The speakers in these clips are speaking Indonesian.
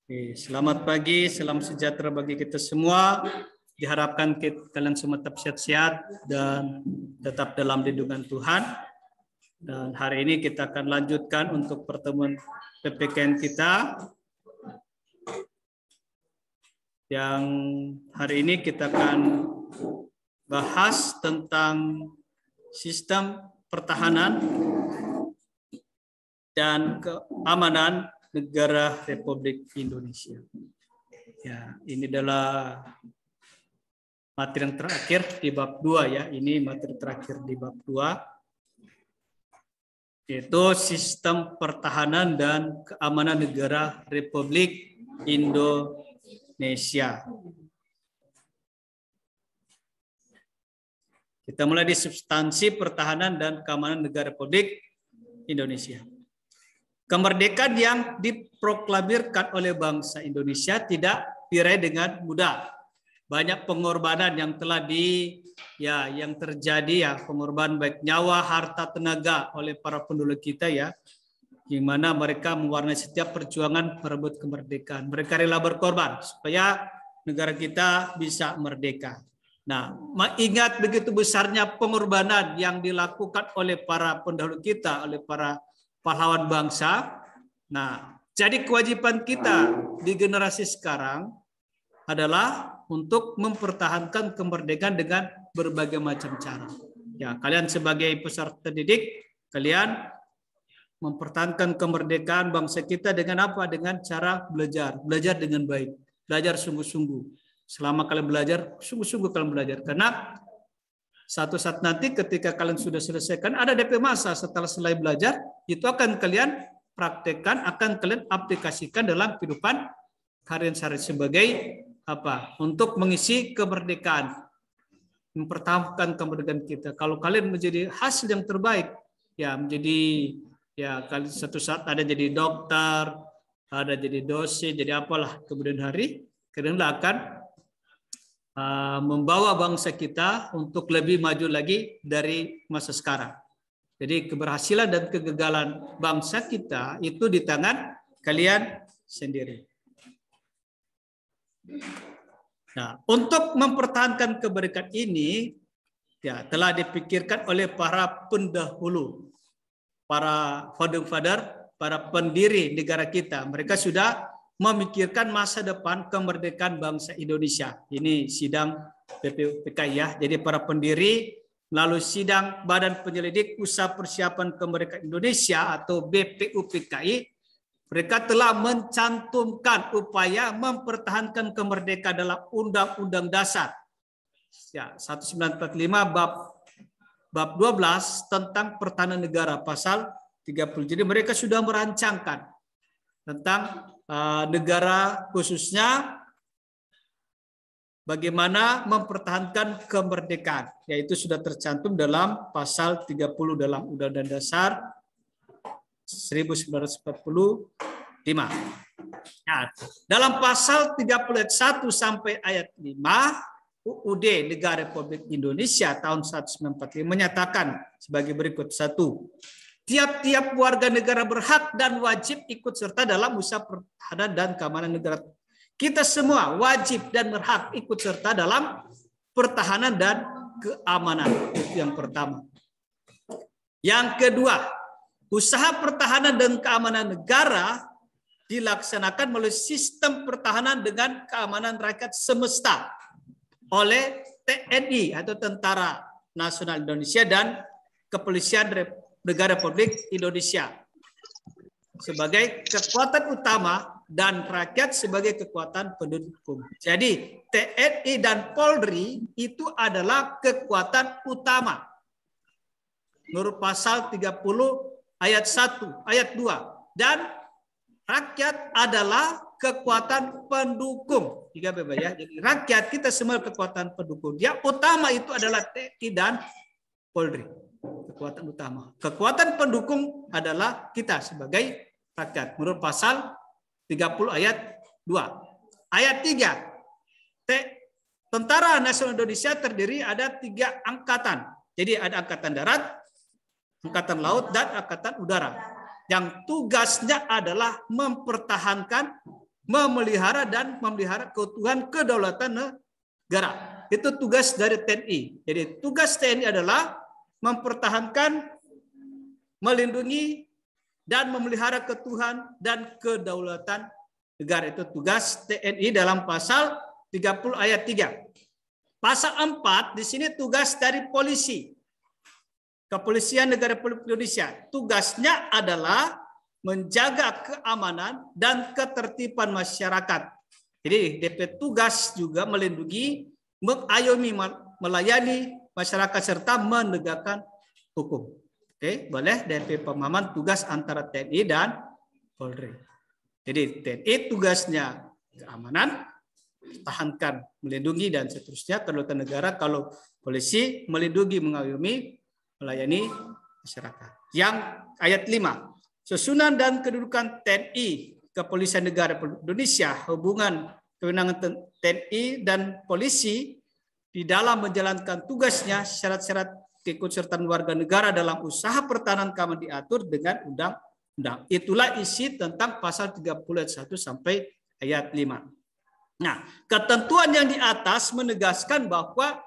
Oke, selamat pagi, salam sejahtera bagi kita semua. Diharapkan kalian semua tetap sehat-sehat dan tetap dalam lindungan Tuhan. Dan hari ini kita akan lanjutkan untuk pertemuan PPKN kita. Yang hari ini kita akan bahas tentang sistem pertahanan dan keamanan negara Republik Indonesia. Ya, ini adalah materi yang terakhir di bab 2 ya. Ini materi terakhir di bab 2, yaitu sistem pertahanan dan keamanan negara Republik Indonesia. Kita mulai di substansi pertahanan dan keamanan negara Republik Indonesia. Kemerdekaan yang diproklamirkan oleh bangsa Indonesia tidak diraih dengan mudah. Banyak pengorbanan yang telah yang terjadi ya, pengorbanan baik nyawa, harta, tenaga oleh para pendahulu kita ya, di mana mereka mewarnai setiap perjuangan merebut kemerdekaan. Mereka rela berkorban supaya negara kita bisa merdeka. Nah, ingat begitu besarnya pengorbanan yang dilakukan oleh para pendahulu kita, oleh para pahlawan bangsa. Nah, jadi kewajiban kita di generasi sekarang adalah untuk mempertahankan kemerdekaan dengan berbagai macam cara. Ya, kalian sebagai peserta didik, kalian mempertahankan kemerdekaan bangsa kita dengan apa? Dengan cara belajar, belajar dengan baik, belajar sungguh-sungguh. Selama kalian belajar, sungguh-sungguh kalian belajar. Karena satu saat nanti ketika kalian sudah selesaikan, ada DP masa setelah selesai belajar, itu akan kalian praktekkan, akan kalian aplikasikan dalam kehidupan harian sehari sebagai apa? Untuk mengisi kemerdekaan, mempertahankan kemerdekaan kita. Kalau kalian menjadi hasil yang terbaik, ya menjadi ya kalian satu saat ada jadi dokter, ada jadi dosen, jadi apalah kemudian hari, kalian akan membawa bangsa kita untuk lebih maju lagi dari masa sekarang. Jadi keberhasilan dan kegagalan bangsa kita itu di tangan kalian sendiri. Nah, untuk mempertahankan kemerdekaan ini ya telah dipikirkan oleh para pendahulu, para founding father, para pendiri negara kita. Mereka sudah memikirkan masa depan kemerdekaan bangsa Indonesia. Ini sidang BPUPKI ya. Jadi para pendiri lalu sidang Badan Penyelidik Usaha Persiapan Kemerdekaan Indonesia atau BPUPKI, mereka telah mencantumkan upaya mempertahankan kemerdekaan dalam Undang-Undang Dasar ya 1945 bab 12 tentang pertahanan negara pasal 30. Jadi mereka sudah merancangkan tentang negara khususnya bagaimana mempertahankan kemerdekaan, yaitu sudah tercantum dalam pasal 30 dalam Undang-Undang Dasar 1945. Nah, dalam pasal 30 ayat 1 sampai ayat 5 UUD Negara Republik Indonesia tahun 1945 menyatakan sebagai berikut. 1. Tiap-tiap warga negara berhak dan wajib ikut serta dalam usaha pertahanan dan keamanan negara. Kita semua wajib dan berhak ikut serta dalam pertahanan dan keamanan. Itu yang pertama. Yang kedua, usaha pertahanan dan keamanan negara dilaksanakan melalui sistem pertahanan dengan keamanan rakyat semesta oleh TNI atau Tentara Nasional Indonesia dan Kepolisian Negara Republik Indonesia sebagai kekuatan utama dan rakyat sebagai kekuatan pendukung. Jadi TNI dan Polri itu adalah kekuatan utama menurut pasal 30 ayat 1, ayat 2. Dan rakyat adalah kekuatan pendukung. Ya. Jadi rakyat kita semua kekuatan pendukung. Yang utama itu adalah TNI dan Polri. Kekuatan utama. Kekuatan pendukung adalah kita sebagai rakyat. Menurut pasal 30 ayat 2. Ayat 3. Tentara Nasional Indonesia terdiri ada 3 angkatan. Jadi ada angkatan darat, angkatan laut, dan angkatan udara. Yang tugasnya adalah mempertahankan memelihara dan memelihara keutuhan kedaulatan negara. Itu tugas dari TNI. Jadi tugas TNI adalah mempertahankan, melindungi, dan memelihara keutuhan dan kedaulatan negara. Itu tugas TNI dalam pasal 30 ayat 3. Pasal 4 di sini tugas dari polisi. Kepolisian Negara Republik Indonesia. Tugasnya adalah menjaga keamanan dan ketertiban masyarakat. Jadi DP tugas juga melindungi, mengayomi, melayani masyarakat serta menegakkan hukum. Oke, boleh DP pemahaman tugas antara TNI dan Polri. Jadi TNI tugasnya keamanan, tahankan, melindungi dan seterusnya kedaulatan negara. Kalau polisi melindungi, mengayomi, melayani masyarakat. Yang ayat 5. Susunan dan kedudukan TNI, Kepolisian Negara Republik Indonesia, hubungan kewenangan TNI dan polisi di dalam menjalankan tugasnya, syarat-syarat keikutsertaan warga negara dalam usaha pertahanan keamanan diatur dengan undang-undang. Itulah isi tentang pasal 30 ayat 1 sampai ayat 5. Nah, ketentuan yang di atas menegaskan bahwa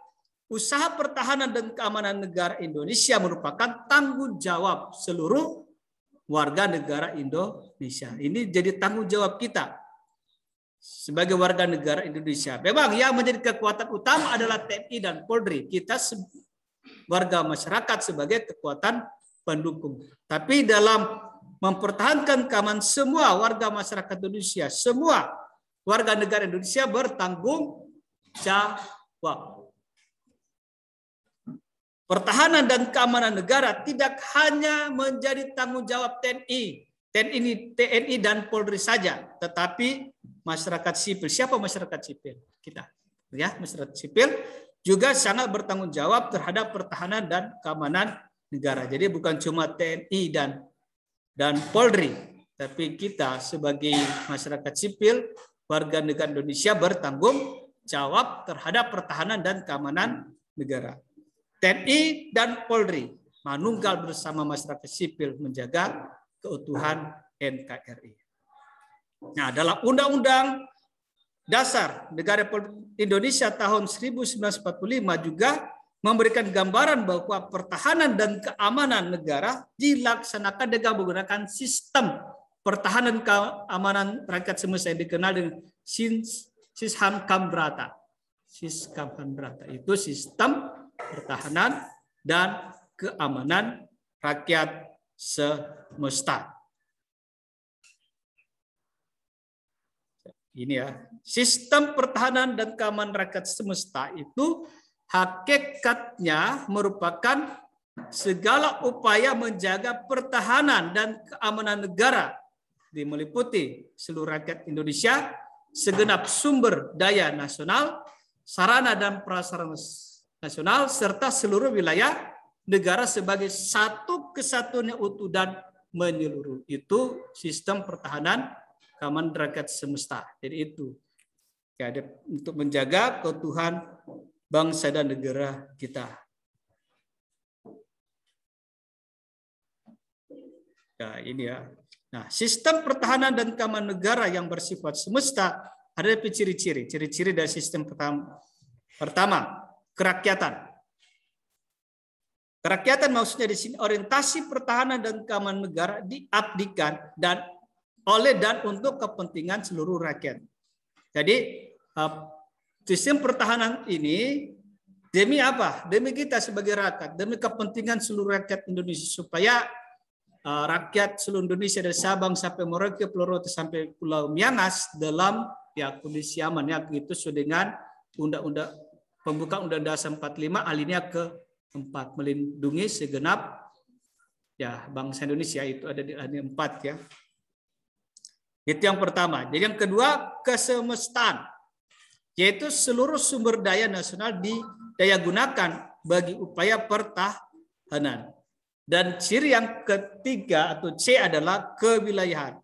usaha pertahanan dan keamanan negara Indonesia merupakan tanggung jawab seluruh warga negara Indonesia. Ini jadi tanggung jawab kita sebagai warga negara Indonesia. Memang yang menjadi kekuatan utama adalah TNI dan Polri. Kita warga masyarakat sebagai kekuatan pendukung. Tapi dalam mempertahankan keamanan semua warga masyarakat Indonesia, semua warga negara Indonesia bertanggung jawab. Pertahanan dan keamanan negara tidak hanya menjadi tanggung jawab TNI dan Polri saja, tetapi masyarakat sipil. Siapa masyarakat sipil? Kita, ya, masyarakat sipil juga sangat bertanggung jawab terhadap pertahanan dan keamanan negara. Jadi bukan cuma TNI dan Polri, tapi kita sebagai masyarakat sipil, warga negara Indonesia bertanggung jawab terhadap pertahanan dan keamanan negara. TNI dan Polri manunggal bersama masyarakat sipil menjaga keutuhan NKRI. Nah, dalam Undang-Undang Dasar Negara Republik Indonesia tahun 1945 juga memberikan gambaran bahwa pertahanan dan keamanan negara dilaksanakan dengan menggunakan sistem pertahanan keamanan rakyat semesta yang dikenal dengan Sishan-Kam Brata. Sishan-Kam Brata itu sistem pertahanan dan keamanan rakyat semesta. Ini ya, sistem pertahanan dan keamanan rakyat semesta itu hakikatnya merupakan segala upaya menjaga pertahanan dan keamanan negara, meliputi seluruh rakyat Indonesia, segenap sumber daya nasional, sarana dan prasarana nasional, serta seluruh wilayah negara sebagai satu kesatuan yang utuh dan menyeluruh. Itu sistem pertahanan keamanan rakyat semesta. Jadi itu ya, untuk menjaga keutuhan bangsa dan negara kita. Ya, ini ya. Nah, sistem pertahanan dan keamanan negara yang bersifat semesta ada ciri-ciri. Ciri-ciri dari sistem pertama, kerakyatan. Kerakyatan maksudnya di sini orientasi pertahanan dan keamanan negara diabdikan dan oleh dan untuk kepentingan seluruh rakyat. Jadi sistem pertahanan ini demi apa? Demi kita sebagai rakyat, demi kepentingan seluruh rakyat Indonesia supaya rakyat seluruh Indonesia dari Sabang sampai Merauke, Pulau Rote sampai Pulau Miangas dalam ya kondisi aman ya, begitu sesuai dengan undang-undang pembukaan Undang-Undang Dasar 45 alinea ke-4, melindungi segenap ya bangsa Indonesia, itu ada di alinea 4 ya. Itu yang pertama. Jadi yang kedua, kesemestaan, yaitu seluruh sumber daya nasional didaya gunakan bagi upaya pertahanan. Dan ciri yang ketiga atau C adalah kewilayahan,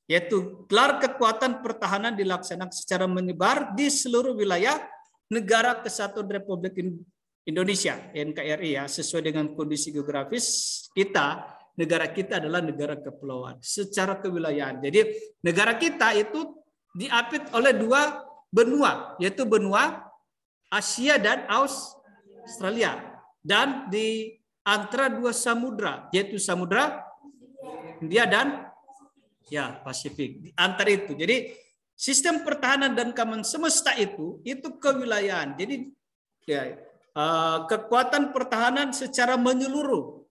yaitu gelar kekuatan pertahanan dilaksanakan secara menyebar di seluruh wilayah Negara Kesatuan Republik Indonesia (NKRI) ya, sesuai dengan kondisi geografis kita. Negara kita adalah negara kepulauan secara kewilayahan. Jadi negara kita itu diapit oleh dua benua, yaitu benua Asia dan Australia, dan di antara dua samudra, yaitu samudra India dan ya Pasifik. Di antara itu, jadi sistem pertahanan dan keamanan semesta itu kewilayahan. Jadi ya, kekuatan pertahanan secara menyeluruh.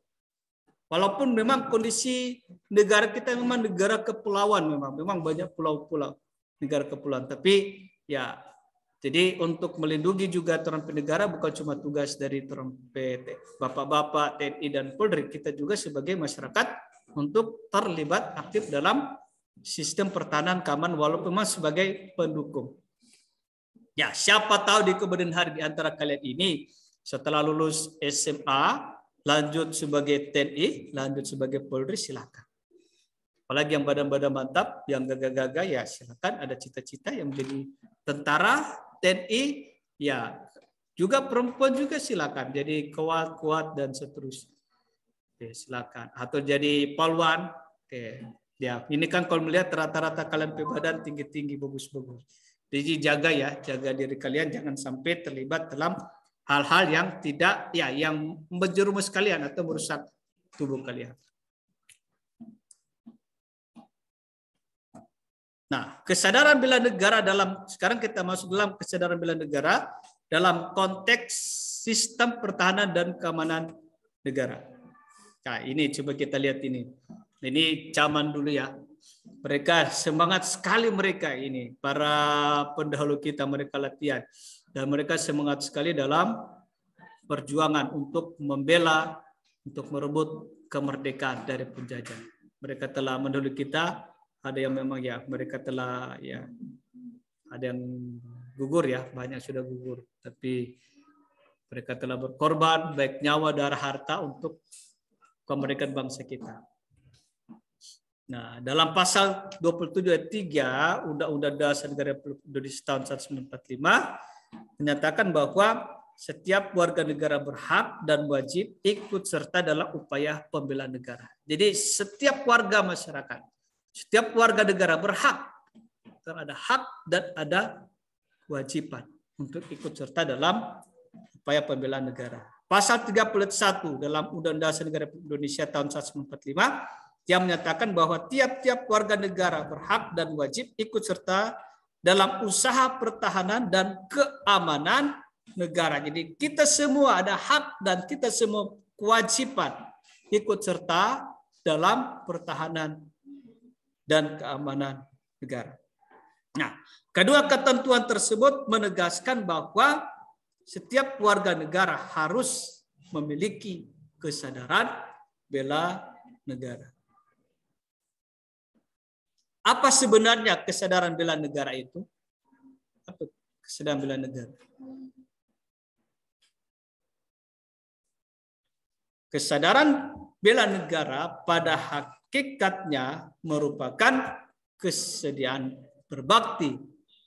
Walaupun memang kondisi negara kita memang negara kepulauan, memang banyak pulau-pulau, negara kepulauan. Tapi ya, jadi untuk melindungi juga terhadap negara bukan cuma tugas dari bapak-bapak TNI dan Polri, kita juga sebagai masyarakat untuk terlibat aktif dalam sistem pertahanan keamanan walaupun memang sebagai pendukung. Ya, siapa tahu di kemudian hari di antara kalian ini setelah lulus SMA lanjut sebagai TNI, lanjut sebagai Polri, silakan. Apalagi yang badan-badan mantap, yang gagah-gagah, ya silakan. Ada cita-cita yang menjadi tentara, TNI, ya juga perempuan juga silakan. Jadi kuat-kuat dan seterusnya. Oke, silakan. Atau jadi polwan. Oke, ya ini kan kalau melihat rata-rata kalian badan tinggi-tinggi, bagus-bagus. Jadi jaga ya, jaga diri kalian jangan sampai terlibat dalam hal-hal yang tidak, ya, yang menjerumus kalian atau merusak tubuh kalian. Nah, kesadaran bela negara sekarang kita masuk dalam kesadaran bela negara dalam konteks sistem pertahanan dan keamanan negara. Nah, ini coba kita lihat ini. Ini zaman dulu ya. Mereka semangat sekali mereka ini, para pendahulu kita, mereka latihan. Dan mereka semangat sekali dalam perjuangan untuk membela, untuk merebut kemerdekaan dari penjajah. Mereka telah mendahului kita, ada yang memang ya mereka telah ya ada yang gugur ya, banyak sudah gugur. Tapi mereka telah berkorban baik nyawa, darah, harta untuk kemerdekaan bangsa kita. Nah, dalam pasal 27 ayat 3 Undang-Undang Dasar Negara Republik Indonesia tahun 1945 menyatakan bahwa setiap warga negara berhak dan wajib ikut serta dalam upaya pembelaan negara. Jadi setiap warga masyarakat, setiap warga negara berhak, ada hak dan ada kewajiban untuk ikut serta dalam upaya pembelaan negara. Pasal 31 dalam Undang-Undang Dasar Negara Republik Indonesia tahun 1945 yang menyatakan bahwa tiap-tiap warga negara berhak dan wajib ikut serta dalam usaha pertahanan dan keamanan negara. Jadi kita semua ada hak dan kita semua kewajiban ikut serta dalam pertahanan dan keamanan negara. Nah, kedua ketentuan tersebut menegaskan bahwa setiap warga negara harus memiliki kesadaran bela negara. Apa sebenarnya kesadaran bela negara itu? Apa kesadaran bela negara? Kesadaran bela negara pada hakikatnya merupakan kesediaan berbakti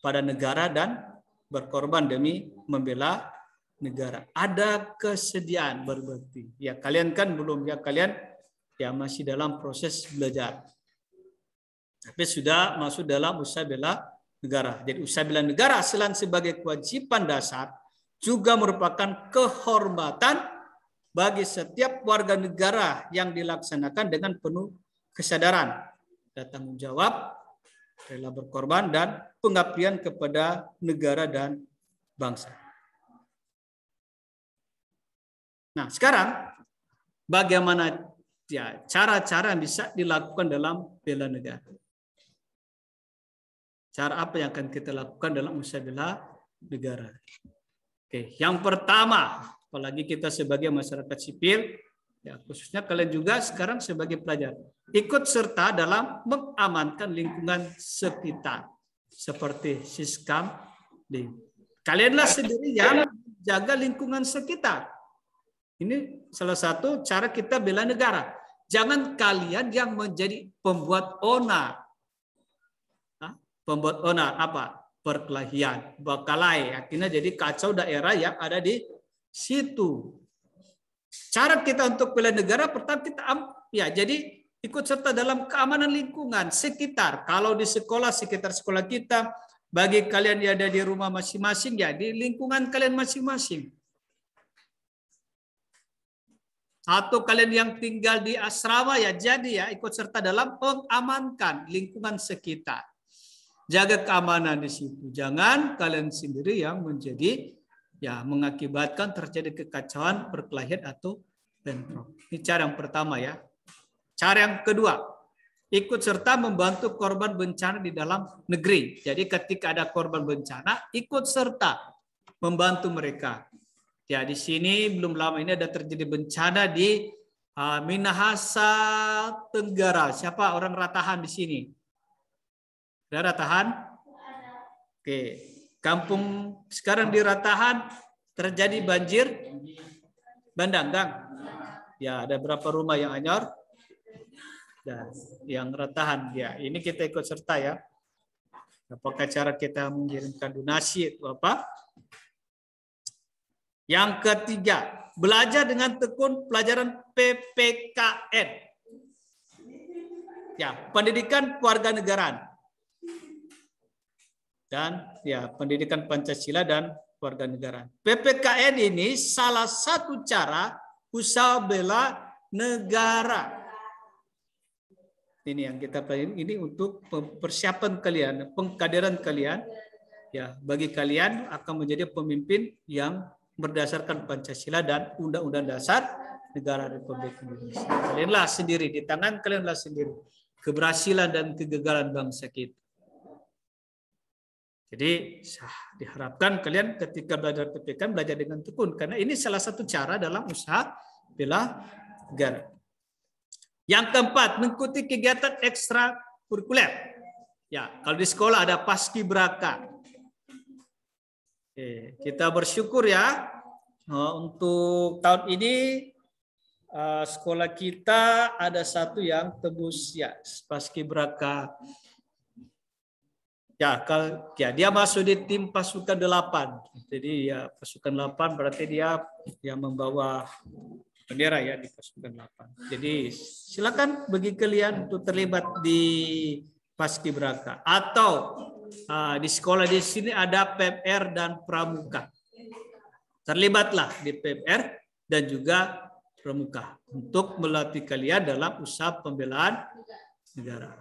pada negara dan berkorban demi membela negara. Ada kesediaan berbakti. Ya kalian kan belum, ya kalian ya masih dalam proses belajar. Tapi sudah masuk dalam usaha bela negara. Jadi usaha bela negara selain sebagai kewajiban dasar juga merupakan kehormatan bagi setiap warga negara yang dilaksanakan dengan penuh kesadaran dan tanggung jawab, rela berkorban dan pengabdian kepada negara dan bangsa. Nah, sekarang bagaimana ya cara-cara yang bisa dilakukan dalam bela negara? Cara apa yang akan kita lakukan dalam usaha bela negara? Oke, yang pertama, apalagi kita sebagai masyarakat sipil, ya khususnya kalian juga sekarang sebagai pelajar, ikut serta dalam mengamankan lingkungan sekitar, seperti Siskam. Kalianlah sendiri yang jaga lingkungan sekitar. Ini salah satu cara kita bela negara. Jangan kalian yang menjadi pembuat onar. Pembuat onar apa? Perkelahian, bakalai. Akhirnya jadi kacau daerah yang ada di situ. Cara kita untuk bela negara pertama kita ya jadi ikut serta dalam keamanan lingkungan sekitar. Kalau di sekolah, sekitar sekolah kita, bagi kalian yang ada di rumah masing-masing, ya di lingkungan kalian masing-masing. Atau kalian yang tinggal di asrama, ya jadi ya ikut serta dalam mengamankan lingkungan sekitar. Jaga keamanan di situ. Jangan kalian sendiri yang menjadi ya mengakibatkan terjadi kekacauan, perkelahian atau bentrok. Ini cara yang pertama ya. Cara yang kedua, ikut serta membantu korban bencana di dalam negeri. Jadi ketika ada korban bencana, ikut serta membantu mereka. Ya di sini belum lama ini ada terjadi bencana di Minahasa Tenggara. Siapa orang Ratahan di sini? Ada Ratahan? Oke. Kampung sekarang di Ratahan terjadi banjir bandang, Kang. Ya ada berapa rumah yang hanyut? Dan yang Ratahan ya ini kita ikut serta ya. Apakah cara kita mengirimkan donasi itu apa? Yang ketiga, belajar dengan tekun pelajaran PPKN. Ya, pendidikan kewarganegaraan. Dan ya, pendidikan Pancasila dan kewarganegaraan. PPKN ini salah satu cara usaha bela negara. Ini yang kita pelajari ini untuk persiapan kalian, pengkaderan kalian. Ya, bagi kalian akan menjadi pemimpin yang berdasarkan Pancasila dan Undang-Undang Dasar Negara Republik Indonesia. Kalianlah sendiri, di tangan kalianlah sendiri keberhasilan dan kegagalan bangsa kita. Jadi diharapkan kalian ketika belajar PPKN belajar dengan tekun karena ini salah satu cara dalam usaha bela negara. Yang keempat, mengikuti kegiatan ekstrakurikuler. Ya, kalau di sekolah ada paskibraka. Kita bersyukur ya untuk tahun ini sekolah kita ada satu yang tembus ya paskibraka. Ya, dia masuk di tim pasukan 8. Jadi ya pasukan 8 berarti dia yang membawa bendera ya di pasukan 8. Jadi silakan bagi kalian untuk terlibat di paskibraka atau di sekolah di sini ada PMR dan Pramuka. Terlibatlah di PMR dan juga Pramuka untuk melatih kalian dalam usaha pembelaan negara.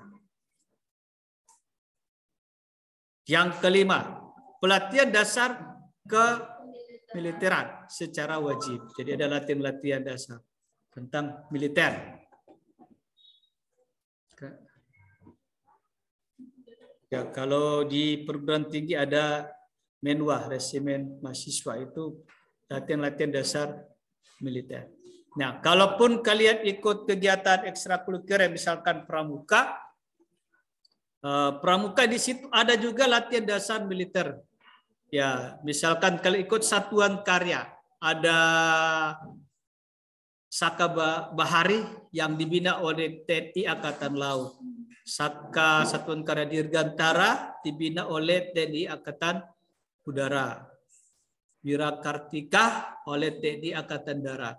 Yang kelima, pelatihan dasar kemiliteran secara wajib. Jadi ada latihan-latihan dasar tentang militer. Ya, kalau di perguruan tinggi ada menwah, resimen mahasiswa itu latihan-latihan dasar militer. Nah, kalaupun kalian ikut kegiatan ekstrakurikuler misalkan pramuka, pramuka di situ ada juga latihan dasar militer. Ya, misalkan kalau ikut satuan karya, ada Saka Bahari yang dibina oleh TNI Angkatan Laut. Saka Satuan Karya Dirgantara dibina oleh TNI Angkatan Udara. Wirakartika oleh TNI Angkatan Darat.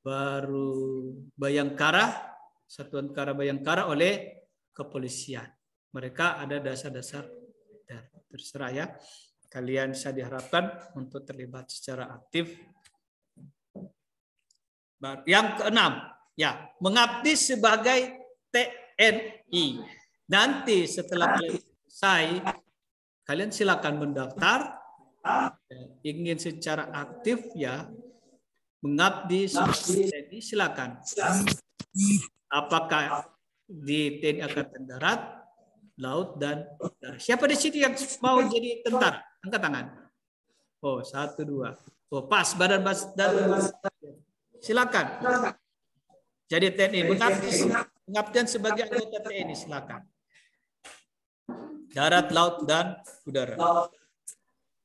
Baru Bayangkara, Satuan Karya Bayangkara oleh kepolisian. Mereka ada dasar-dasar terserah ya. Kalian bisa diharapkan untuk terlibat secara aktif. Yang keenam, ya, mengabdi sebagai TNI. Nanti setelah kalian selesai, kalian silakan mendaftar. Ingin secara aktif ya mengabdi sebagai TNI silakan. Apakah di TNI Angkatan Darat, Laut dan Udara. Siapa di sini yang mau jadi tentara? Angkat tangan. Oh, 1, 2. Oh, pas badan silakan. Jadi TNI pengabdian sebagai anggota TNI silakan. Darat, laut dan udara.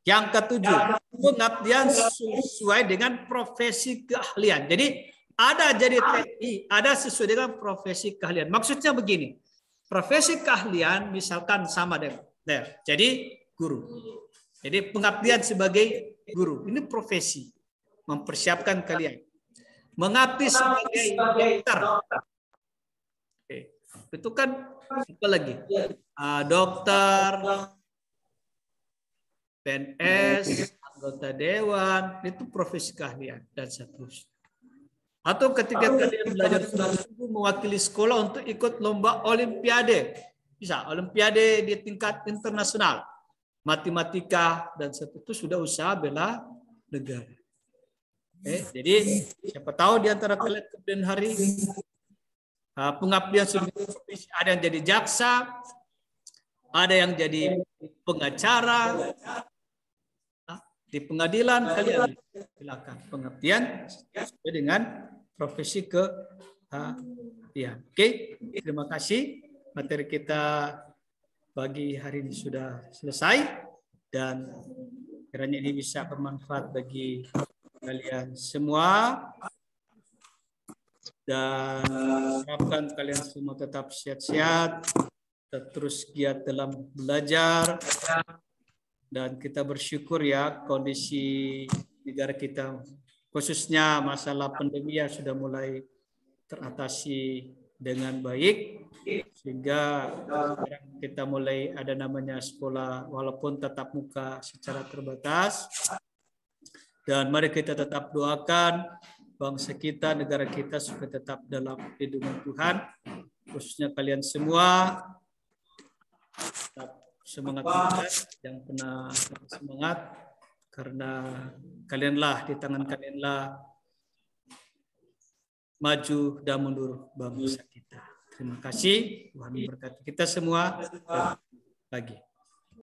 Yang ketujuh, pengabdian sesuai dengan profesi keahlian. Jadi ada jadi TNI, ada sesuai dengan profesi keahlian. Maksudnya begini, profesi keahlian misalkan sama dengan jadi guru. Jadi pengabdian sebagai guru, ini profesi mempersiapkan kalian. Mengabdi sebagai dokter. itu kan apa lagi? Dokter, PNS, anggota dewan, itu profesi keahlian dan seterusnya. Atau ketika kalian belajar sungguh-sungguh mewakili sekolah untuk ikut lomba olimpiade, bisa olimpiade di tingkat internasional, matematika dan seterusnya, itu sudah usaha bela negara. Jadi siapa tahu di antara kalian kemudian hari pengabdian sudah profesi, ada yang jadi jaksa, ada yang jadi pengacara. Di pengadilan kalian silakan pengabdian sesuai dengan profesi keahlian. Oke, terima kasih. Materi kita pagi hari ini sudah selesai dan kiranya ini bisa bermanfaat bagi kalian semua dan harapkan kalian semua tetap sehat-sehat, terus giat dalam belajar. Dan kita bersyukur ya kondisi negara kita khususnya masalah pandemi ya sudah mulai teratasi dengan baik sehingga sekarang kita mulai ada namanya sekolah walaupun tatap muka secara terbatas. Dan mari kita tetap doakan bangsa kita, negara kita supaya tetap dalam lindungan Tuhan, khususnya kalian semua. Tetap semangat kita, yang pernah semangat karena kalianlah, di tangan kalianlah maju dan mundur bangsa kita. Terima kasih, Tuhan memberkati kita semua. Pagi.